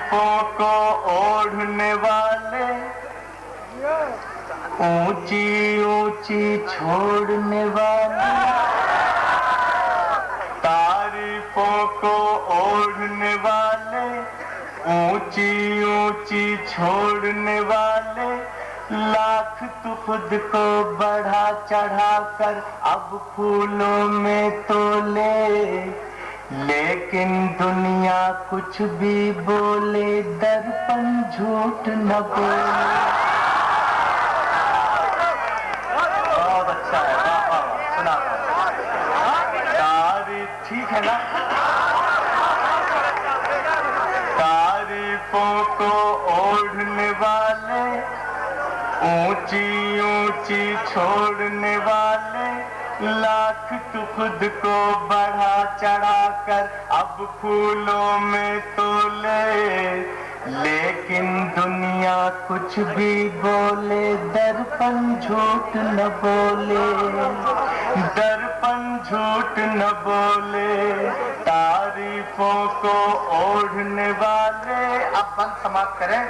तारीफों को ओढ़ने वाले, ऊंची ऊंची छोड़ने वाले, तारीफों को ओढ़ने वाले, ऊंची ऊंची छोड़ने वाले, लाख तू खुद को बढ़ा चढ़ा कर अब फूलों में तोले, लेकिन दुनिया कुछ भी बोले दर्पण झूठ न बोले। बहुत अच्छा है, सुना तारीफ ठीक है ना। तारीफों को ओढ़ने वाले, ऊंची ऊंची छोड़ने वाले, लाख तू खुद को बढ़ा चढ़ा कर अब फूलों में तोले, लेकिन दुनिया कुछ भी बोले दर्पण झूठ न बोले, दर्पण झूठ न बोले। तारीफों को ओढ़ने वाले, अब बंद समाप्त करें।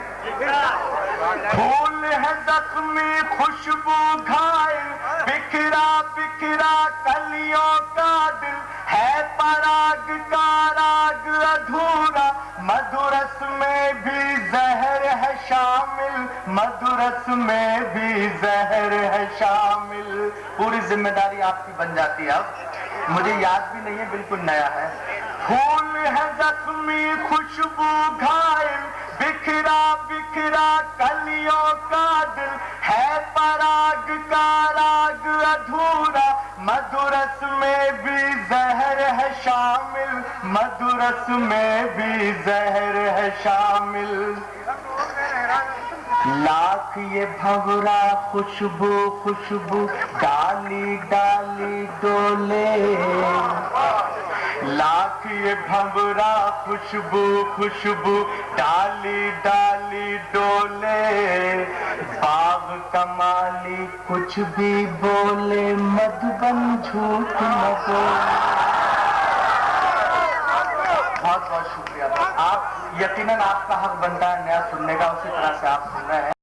फूल है जख्मी खुशबू घायल, बिखरा बिखरा कलियों का दिल है, पराग का राग अधूरा, मधुरस में भी जहर है शामिल, मधुरस में भी जहर है शामिल। पूरी जिम्मेदारी आपकी बन जाती है, अब मुझे याद भी नहीं है, बिल्कुल नया है। फूल है जख्मी खुशबू घायल, बिखरा बिखरा कलियों का दिल है, पराग का राग अधूरा, मधुरस में भी जहर है शामिल, मधुरस में भी जहर है शामिल। लाख ये भंवरा खुशबू खुशबू डाली डाली डोले, लाख ये भंवरा खुशबू खुशबू डाली डाली डोले, बाग कमाली कुछ भी बोले मधुबन झूठ न बोले। बहुत बहुत शुक्रिया। आप यकीनन आपका हक बनता है नया सुनने का, उसी तरह से आप सुन रहे हैं।